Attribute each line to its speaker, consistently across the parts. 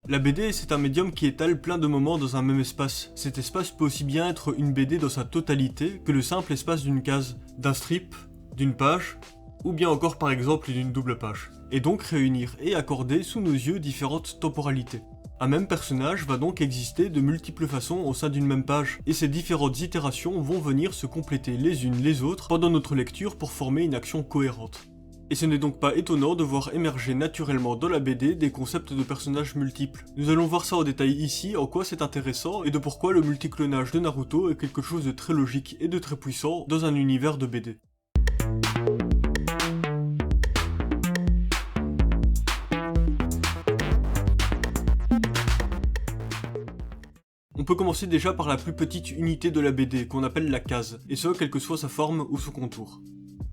Speaker 1: La BD, c'est un médium qui étale plein de moments dans un même espace. Cet espace peut aussi bien être une BD dans sa totalité que le simple espace d'une case, d'un strip, d'une page, ou bien encore par exemple d'une double page. Et donc réunir et accorder sous nos yeux différentes temporalités. Un même personnage va donc exister de multiples façons au sein d'une même page, et ces différentes itérations vont venir se compléter les unes les autres pendant notre lecture pour former une action cohérente. Et ce n'est donc pas étonnant de voir émerger naturellement dans la BD des concepts de personnages multiples. Nous allons voir ça en détail ici, en quoi c'est intéressant et de pourquoi le multiclonage de Naruto est quelque chose de très logique et de très puissant dans un univers de BD. On peut commencer déjà par la plus petite unité de la BD, qu'on appelle la case, et ce quelle que soit sa forme ou son contour.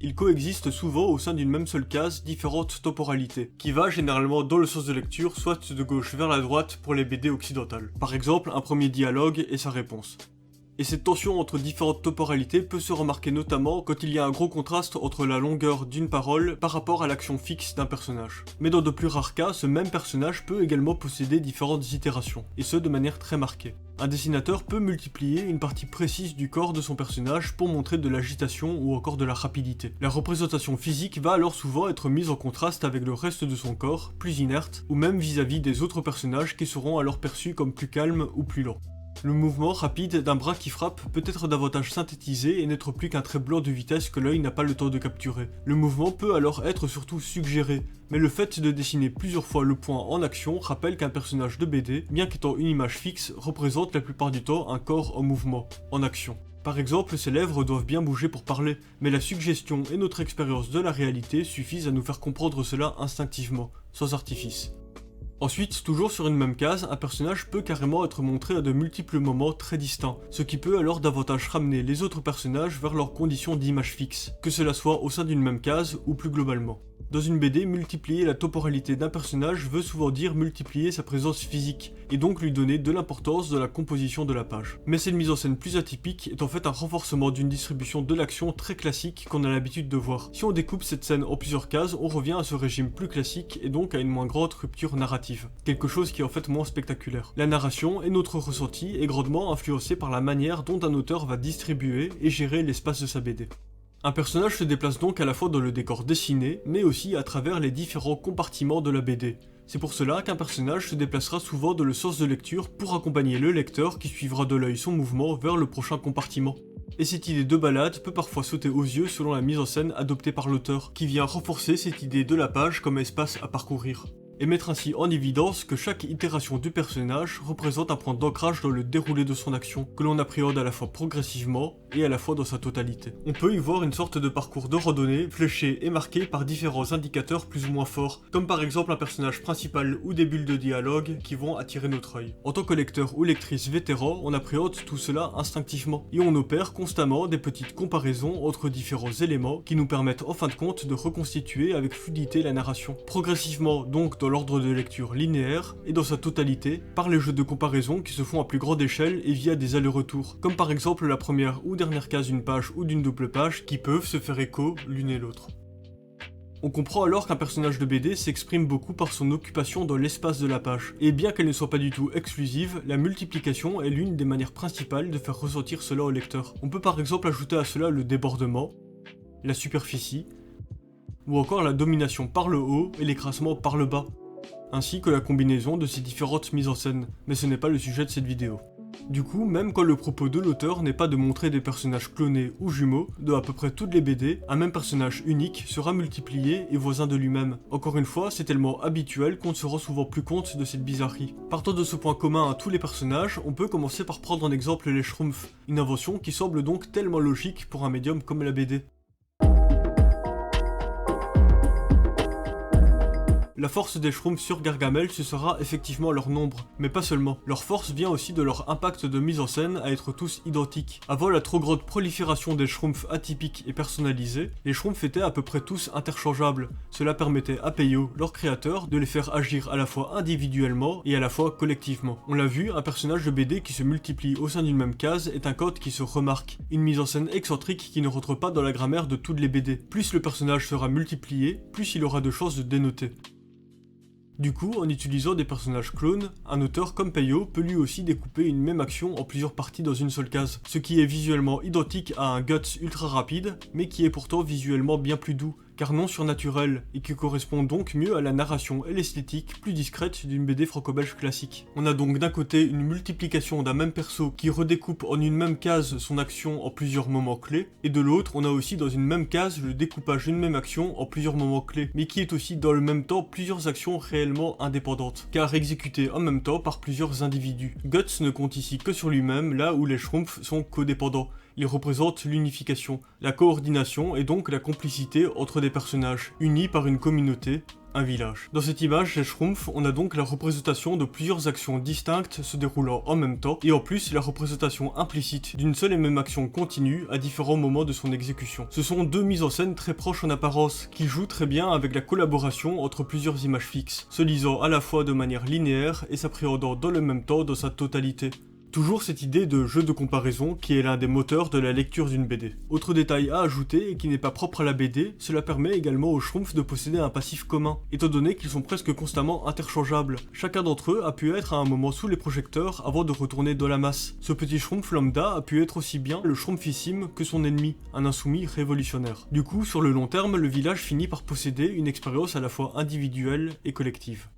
Speaker 1: Il coexiste souvent au sein d'une même seule case différentes temporalités, qui va généralement dans le sens de lecture, soit de gauche vers la droite pour les BD occidentales. Par exemple, un premier dialogue et sa réponse. Et cette tension entre différentes temporalités peut se remarquer notamment quand il y a un gros contraste entre la longueur d'une parole par rapport à l'action fixe d'un personnage. Mais dans de plus rares cas, ce même personnage peut également posséder différentes itérations, et ce de manière très marquée. Un dessinateur peut multiplier une partie précise du corps de son personnage pour montrer de l'agitation ou encore de la rapidité. La représentation physique va alors souvent être mise en contraste avec le reste de son corps, plus inerte, ou même vis-à-vis des autres personnages qui seront alors perçus comme plus calmes ou plus lents. Le mouvement rapide d'un bras qui frappe peut être davantage synthétisé et n'être plus qu'un trait blanc de vitesse que l'œil n'a pas le temps de capturer. Le mouvement peut alors être surtout suggéré, mais le fait de dessiner plusieurs fois le point en action rappelle qu'un personnage de BD, bien qu'étant une image fixe, représente la plupart du temps un corps en mouvement, en action. Par exemple, ses lèvres doivent bien bouger pour parler, mais la suggestion et notre expérience de la réalité suffisent à nous faire comprendre cela instinctivement, sans artifice. Ensuite, toujours sur une même case, un personnage peut carrément être montré à de multiples moments très distincts, ce qui peut alors davantage ramener les autres personnages vers leurs conditions d'image fixe, que cela soit au sein d'une même case ou plus globalement. Dans une BD, multiplier la temporalité d'un personnage veut souvent dire multiplier sa présence physique, et donc lui donner de l'importance dans la composition de la page. Mais cette mise en scène plus atypique est en fait un renforcement d'une distribution de l'action très classique qu'on a l'habitude de voir. Si on découpe cette scène en plusieurs cases, on revient à ce régime plus classique et donc à une moins grande rupture narrative. Quelque chose qui est en fait moins spectaculaire. La narration et notre ressenti est grandement influencé par la manière dont un auteur va distribuer et gérer l'espace de sa BD. Un personnage se déplace donc à la fois dans le décor dessiné, mais aussi à travers les différents compartiments de la BD. C'est pour cela qu'un personnage se déplacera souvent dans le sens de lecture pour accompagner le lecteur qui suivra de l'œil son mouvement vers le prochain compartiment. Et cette idée de balade peut parfois sauter aux yeux selon la mise en scène adoptée par l'auteur, qui vient renforcer cette idée de la page comme espace à parcourir. Et mettre ainsi en évidence que chaque itération du personnage représente un point d'ancrage dans le déroulé de son action, que l'on appréhende à la fois progressivement et à la fois dans sa totalité. On peut y voir une sorte de parcours de randonnée, fléché et marqué par différents indicateurs plus ou moins forts, comme par exemple un personnage principal ou des bulles de dialogue qui vont attirer notre œil. En tant que lecteur ou lectrice vétéran, on appréhende tout cela instinctivement, et on opère constamment des petites comparaisons entre différents éléments qui nous permettent en fin de compte de reconstituer avec fluidité la narration. Progressivement donc dans l'ordre de lecture linéaire et dans sa totalité par les jeux de comparaison qui se font à plus grande échelle et via des allers-retours, comme par exemple la première ou dernière case d'une page ou d'une double page qui peuvent se faire écho l'une et l'autre. On comprend alors qu'un personnage de BD s'exprime beaucoup par son occupation dans l'espace de la page, et bien qu'elle ne soit pas du tout exclusive, la multiplication est l'une des manières principales de faire ressentir cela au lecteur. On peut par exemple ajouter à cela le débordement, la superficie, ou encore la domination par le haut et l'écrasement par le bas, ainsi que la combinaison de ces différentes mises en scène, mais ce n'est pas le sujet de cette vidéo. Du coup, même quand le propos de l'auteur n'est pas de montrer des personnages clonés ou jumeaux, de à peu près toutes les BD, un même personnage unique sera multiplié et voisin de lui-même. Encore une fois, c'est tellement habituel qu'on ne se rend souvent plus compte de cette bizarrerie. Partant de ce point commun à tous les personnages, on peut commencer par prendre en exemple les Schtroumpfs, une invention qui semble donc tellement logique pour un médium comme la BD. La force des Schtroumpfs sur Gargamel, ce sera effectivement leur nombre, mais pas seulement. Leur force vient aussi de leur impact de mise en scène à être tous identiques. Avant la trop grande prolifération des Schtroumpfs atypiques et personnalisés, les Schtroumpfs étaient à peu près tous interchangeables. Cela permettait à Peyo, leur créateur, de les faire agir à la fois individuellement et à la fois collectivement. On l'a vu, un personnage de BD qui se multiplie au sein d'une même case est un code qui se remarque, une mise en scène excentrique qui ne rentre pas dans la grammaire de toutes les BD. Plus le personnage sera multiplié, plus il aura de chances de dénoter. Du coup, en utilisant des personnages clones, un auteur comme Peyo peut lui aussi découper une même action en plusieurs parties dans une seule case, ce qui est visuellement identique à un Guts ultra rapide, mais qui est pourtant visuellement bien plus doux, car non surnaturel, et qui correspond donc mieux à la narration et l'esthétique plus discrète d'une BD franco-belge classique. On a donc d'un côté une multiplication d'un même perso qui redécoupe en une même case son action en plusieurs moments clés, et de l'autre on a aussi dans une même case le découpage d'une même action en plusieurs moments clés, mais qui est aussi dans le même temps plusieurs actions réellement indépendantes, car exécutées en même temps par plusieurs individus. Guts ne compte ici que sur lui-même, là où les Schtroumpfs sont codépendants. Il représente l'unification, la coordination et donc la complicité entre des personnages, unis par une communauté, un village. Dans cette image, les Schtroumpfs, on a donc la représentation de plusieurs actions distinctes se déroulant en même temps, et en plus la représentation implicite d'une seule et même action continue à différents moments de son exécution. Ce sont deux mises en scène très proches en apparence, qui jouent très bien avec la collaboration entre plusieurs images fixes, se lisant à la fois de manière linéaire et s'appréhendant dans le même temps dans sa totalité. Toujours cette idée de jeu de comparaison qui est l'un des moteurs de la lecture d'une BD. Autre détail à ajouter et qui n'est pas propre à la BD, cela permet également aux Schtroumpfs de posséder un passif commun, étant donné qu'ils sont presque constamment interchangeables. Chacun d'entre eux a pu être à un moment sous les projecteurs avant de retourner dans la masse. Ce petit Schtroumpf lambda a pu être aussi bien le Schtroumpfissime que son ennemi, un insoumis révolutionnaire. Du coup, sur le long terme, le village finit par posséder une expérience à la fois individuelle et collective.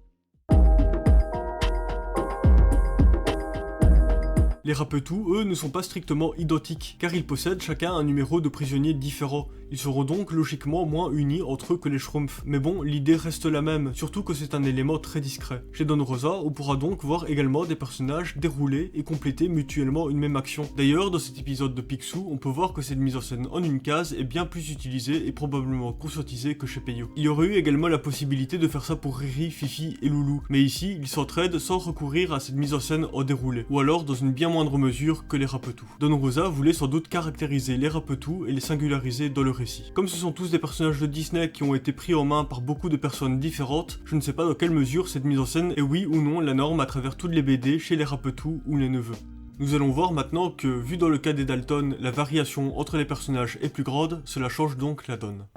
Speaker 1: Les Rapetou, eux, ne sont pas strictement identiques, car ils possèdent chacun un numéro de prisonnier différent. Ils seront donc logiquement moins unis entre eux que les Schtroumpfs. Mais bon, l'idée reste la même, surtout que c'est un élément très discret. Chez Don Rosa, on pourra donc voir également des personnages dérouler et compléter mutuellement une même action. D'ailleurs, dans cet épisode de Picsou, on peut voir que cette mise en scène en une case est bien plus utilisée et probablement conscientisée que chez Peyo. Il y aurait eu également la possibilité de faire ça pour Riri, Fifi et Loulou, mais ici, ils s'entraident sans recourir à cette mise en scène en déroulé, ou alors dans une bien moindre mesure que les Rapetou. Don Rosa voulait sans doute caractériser les Rapetou et les singulariser dans le récit. Comme ce sont tous des personnages de Disney qui ont été pris en main par beaucoup de personnes différentes, je ne sais pas dans quelle mesure cette mise en scène est oui ou non la norme à travers toutes les BD chez les Rapetou ou les neveux. Nous allons voir maintenant que, vu dans le cas des Dalton, la variation entre les personnages est plus grande, cela change donc la donne.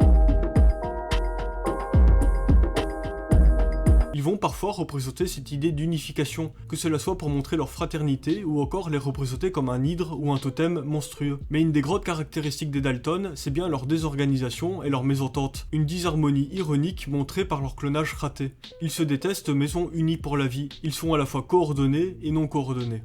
Speaker 1: Ils vont parfois représenter cette idée d'unification, que cela soit pour montrer leur fraternité ou encore les représenter comme un hydre ou un totem monstrueux. Mais une des grandes caractéristiques des Dalton, c'est bien leur désorganisation et leur mésentente, une disharmonie ironique montrée par leur clonage raté. Ils se détestent mais sont unis pour la vie, ils sont à la fois coordonnés et non coordonnés.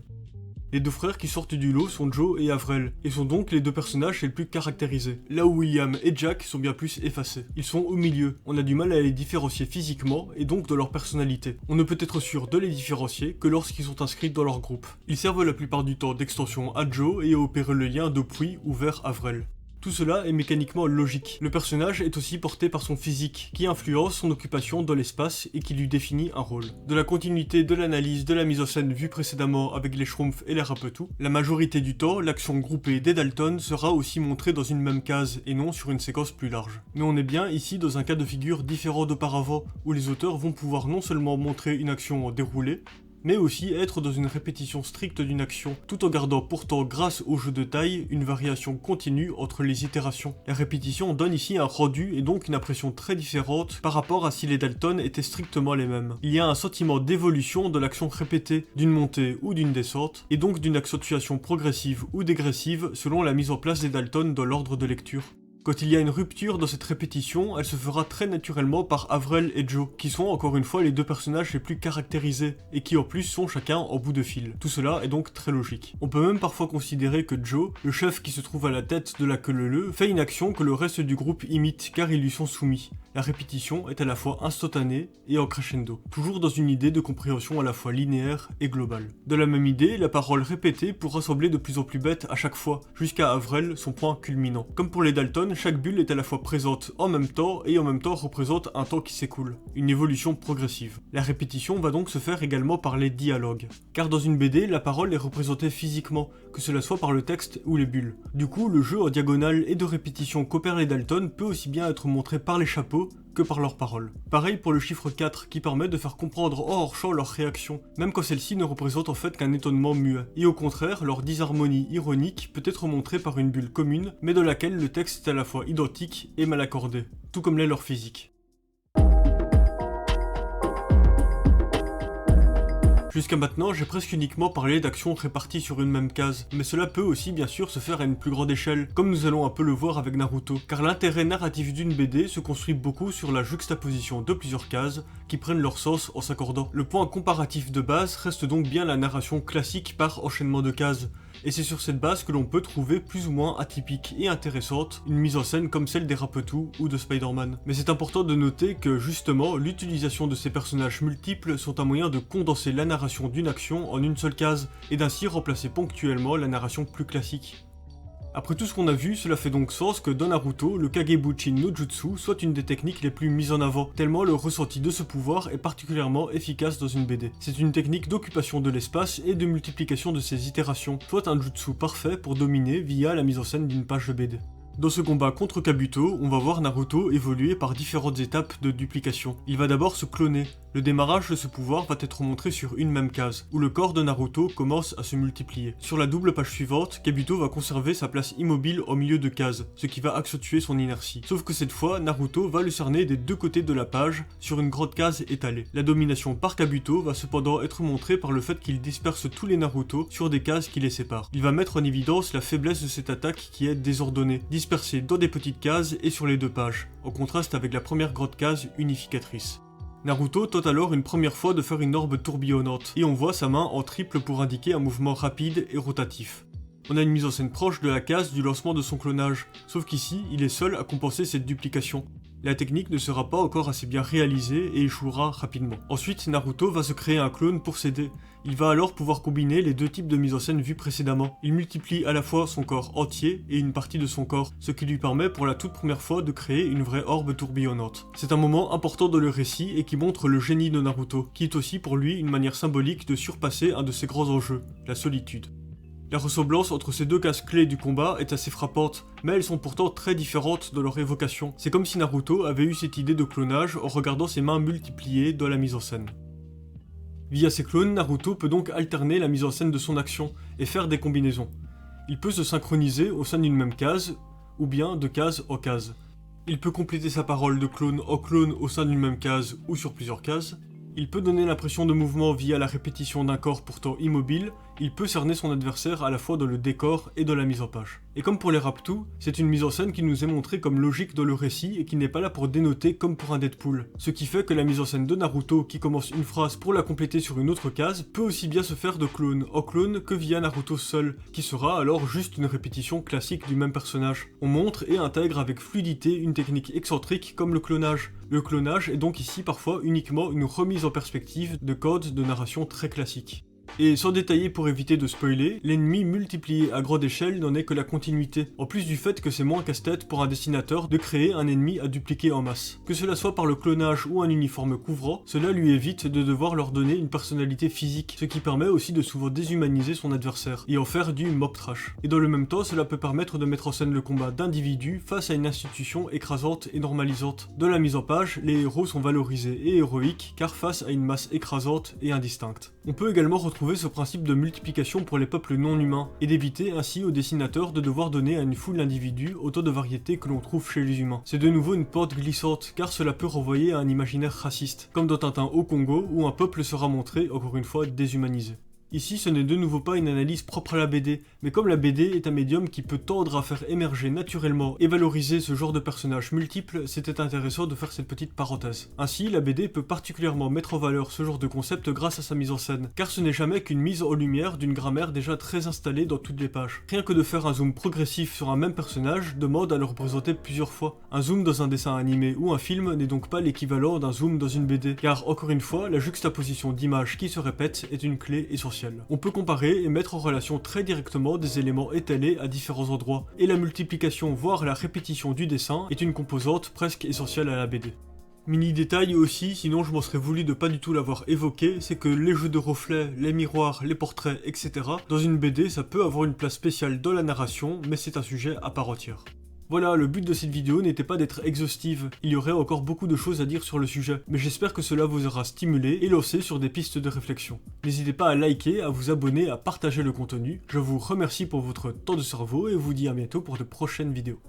Speaker 1: Les deux frères qui sortent du lot sont Joe et Avril, et sont donc les deux personnages les plus caractérisés, là où William et Jack sont bien plus effacés. Ils sont au milieu, on a du mal à les différencier physiquement et donc de leur personnalité. On ne peut être sûr de les différencier que lorsqu'ils sont inscrits dans leur groupe. Ils servent la plupart du temps d'extension à Joe et à opérer le lien depuis ou vers Avril. Tout cela est mécaniquement logique. Le personnage est aussi porté par son physique, qui influence son occupation dans l'espace et qui lui définit un rôle. De la continuité de l'analyse de la mise en scène vue précédemment avec les Schtroumpfs et les Rapetou, la majorité du temps, l'action groupée des Dalton sera aussi montrée dans une même case et non sur une séquence plus large. Mais on est bien ici dans un cas de figure différent d'auparavant, où les auteurs vont pouvoir non seulement montrer une action en déroulé, mais aussi être dans une répétition stricte d'une action, tout en gardant pourtant, grâce au jeu de taille, une variation continue entre les itérations. La répétition donne ici un rendu et donc une impression très différente par rapport à si les Dalton étaient strictement les mêmes. Il y a un sentiment d'évolution de l'action répétée, d'une montée ou d'une descente, et donc d'une accentuation progressive ou dégressive selon la mise en place des Dalton dans l'ordre de lecture. Quand il y a une rupture dans cette répétition, elle se fera très naturellement par Avril et Joe, qui sont encore une fois les deux personnages les plus caractérisés, et qui en plus sont chacun en bout de fil. Tout cela est donc très logique. On peut même parfois considérer que Joe, le chef qui se trouve à la tête de la queue-leu-leu, fait une action que le reste du groupe imite car ils lui sont soumis. La répétition est à la fois instantanée et en crescendo, toujours dans une idée de compréhension à la fois linéaire et globale. De la même idée, la parole répétée pourra sembler de plus en plus bête à chaque fois, jusqu'à Avril, son point culminant. Comme pour les Dalton, chaque bulle est à la fois présente en même temps et en même temps représente un temps qui s'écoule, une évolution progressive. La répétition va donc se faire également par les dialogues, car dans une BD, la parole est représentée physiquement, que cela soit par le texte ou les bulles. Du coup, le jeu en diagonale et de répétition qu'opèrent les Dalton peut aussi bien être montré par les chapeaux que par leurs paroles. Pareil pour le chiffre 4 qui permet de faire comprendre hors champ leurs réactions, même quand celle-ci ne représente en fait qu'un étonnement muet. Et au contraire, leur disharmonie ironique peut être montrée par une bulle commune, mais de laquelle le texte est à la fois identique et mal accordé, tout comme l'est leur physique. Jusqu'à maintenant, j'ai presque uniquement parlé d'actions réparties sur une même case, mais cela peut aussi bien sûr se faire à une plus grande échelle, comme nous allons un peu le voir avec Naruto, car l'intérêt narratif d'une BD se construit beaucoup sur la juxtaposition de plusieurs cases qui prennent leur sens en s'accordant. Le point comparatif de base reste donc bien la narration classique par enchaînement de cases, et c'est sur cette base que l'on peut trouver plus ou moins atypique et intéressante une mise en scène comme celle des Rapetou ou de Spider-Man. Mais c'est important de noter que justement, l'utilisation de ces personnages multiples sont un moyen de condenser la narration d'une action en une seule case, et d'ainsi remplacer ponctuellement la narration plus classique. Après tout ce qu'on a vu, cela fait donc sens que dans Naruto, le Kagebuchi no Jutsu soit une des techniques les plus mises en avant, tellement le ressenti de ce pouvoir est particulièrement efficace dans une BD. C'est une technique d'occupation de l'espace et de multiplication de ses itérations, soit un jutsu parfait pour dominer via la mise en scène d'une page de BD. Dans ce combat contre Kabuto, on va voir Naruto évoluer par différentes étapes de duplication. Il va d'abord se cloner. Le démarrage de ce pouvoir va être montré sur une même case, où le corps de Naruto commence à se multiplier. Sur la double page suivante, Kabuto va conserver sa place immobile au milieu de cases, ce qui va accentuer son inertie. Sauf que cette fois, Naruto va le cerner des deux côtés de la page, sur une grande case étalée. La domination par Kabuto va cependant être montrée par le fait qu'il disperse tous les Naruto sur des cases qui les séparent. Il va mettre en évidence la faiblesse de cette attaque qui est désordonnée, dispersée dans des petites cases et sur les deux pages, en contraste avec la première grande case unificatrice. Naruto tente alors une première fois de faire une orbe tourbillonnante, et on voit sa main en triple pour indiquer un mouvement rapide et rotatif. On a une mise en scène proche de la case du lancement de son clonage, sauf qu'ici, il est seul à compenser cette duplication. La technique ne sera pas encore assez bien réalisée et échouera rapidement. Ensuite, Naruto va se créer un clone pour s'aider. Il va alors pouvoir combiner les deux types de mise en scène vus précédemment. Il multiplie à la fois son corps entier et une partie de son corps, ce qui lui permet pour la toute première fois de créer une vraie orbe tourbillonnante. C'est un moment important dans le récit et qui montre le génie de Naruto, qui est aussi pour lui une manière symbolique de surpasser un de ses grands enjeux, la solitude. La ressemblance entre ces deux cases clés du combat est assez frappante, mais elles sont pourtant très différentes dans leur évocation. C'est comme si Naruto avait eu cette idée de clonage en regardant ses mains multipliées dans la mise en scène. Via ses clones, Naruto peut donc alterner la mise en scène de son action et faire des combinaisons. Il peut se synchroniser au sein d'une même case, ou bien de case en case. Il peut compléter sa parole de clone en clone au sein d'une même case ou sur plusieurs cases. Il peut donner l'impression de mouvement via la répétition d'un corps pourtant immobile, il peut cerner son adversaire à la fois dans le décor et dans la mise en page. Et comme pour les Rapetou, c'est une mise en scène qui nous est montrée comme logique dans le récit et qui n'est pas là pour dénoter comme pour un Deadpool. Ce qui fait que la mise en scène de Naruto qui commence une phrase pour la compléter sur une autre case peut aussi bien se faire de clone en clone que via Naruto seul, qui sera alors juste une répétition classique du même personnage. On montre et intègre avec fluidité une technique excentrique comme le clonage. Le clonage est donc ici parfois uniquement une remise en perspective de codes de narration très classiques. Et sans détailler pour éviter de spoiler, l'ennemi multiplié à grande échelle n'en est que la continuité, en plus du fait que c'est moins casse-tête pour un dessinateur de créer un ennemi à dupliquer en masse. Que cela soit par le clonage ou un uniforme couvrant, cela lui évite de devoir leur donner une personnalité physique, ce qui permet aussi de souvent déshumaniser son adversaire, et en faire du mob trash. Et dans le même temps, cela peut permettre de mettre en scène le combat d'individus face à une institution écrasante et normalisante. Dans la mise en page, les héros sont valorisés et héroïques, car face à une masse écrasante et indistincte. On peut également retrouver ce principe de multiplication pour les peuples non humains, et d'éviter ainsi aux dessinateurs de devoir donner à une foule d'individus autant de variétés que l'on trouve chez les humains. C'est de nouveau une pente glissante, car cela peut renvoyer à un imaginaire raciste, comme dans Tintin au Congo, où un peuple sera montré, encore une fois, déshumanisé. Ici, ce n'est de nouveau pas une analyse propre à la BD, mais comme la BD est un médium qui peut tendre à faire émerger naturellement et valoriser ce genre de personnages multiples, c'était intéressant de faire cette petite parenthèse. Ainsi, la BD peut particulièrement mettre en valeur ce genre de concept grâce à sa mise en scène, car ce n'est jamais qu'une mise en lumière d'une grammaire déjà très installée dans toutes les pages. Rien que de faire un zoom progressif sur un même personnage demande à le représenter plusieurs fois. Un zoom dans un dessin animé ou un film n'est donc pas l'équivalent d'un zoom dans une BD, car encore une fois, la juxtaposition d'images qui se répètent est une clé essentielle. On peut comparer et mettre en relation très directement des éléments étalés à différents endroits, et la multiplication voire la répétition du dessin est une composante presque essentielle à la BD. Mini détail aussi, sinon je m'en serais voulu de pas du tout l'avoir évoqué, c'est que les jeux de reflets, les miroirs, les portraits, etc. dans une BD ça peut avoir une place spéciale dans la narration, mais c'est un sujet à part entière. Voilà, le but de cette vidéo n'était pas d'être exhaustive, il y aurait encore beaucoup de choses à dire sur le sujet, mais j'espère que cela vous aura stimulé et lancé sur des pistes de réflexion. N'hésitez pas à liker, à vous abonner, à partager le contenu, je vous remercie pour votre temps de cerveau et vous dis à bientôt pour de prochaines vidéos.